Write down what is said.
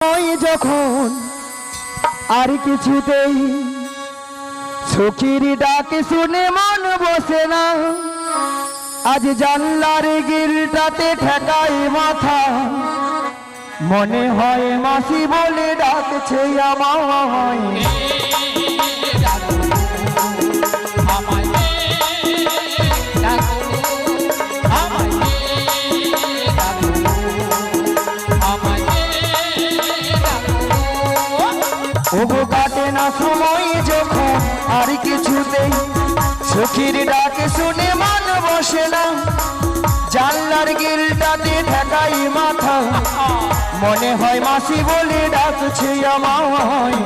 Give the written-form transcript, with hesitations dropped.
ওই যখন আর কিছুতেই সখীর ডাক শুনে মন বসে না, আজ জানলার গিলটাতে ঠেকাই মাথা, মনে হয় মাসি বলে ডাকছে আমায়। ওগো কাটে না সময় যখন আর কিছুতেই সখীর ডাক শুনে মন বসে না, জানলার গিলটাতে ঠেকাই মাথা, মনে হয় মাসি বলে ডাকছে আমায়।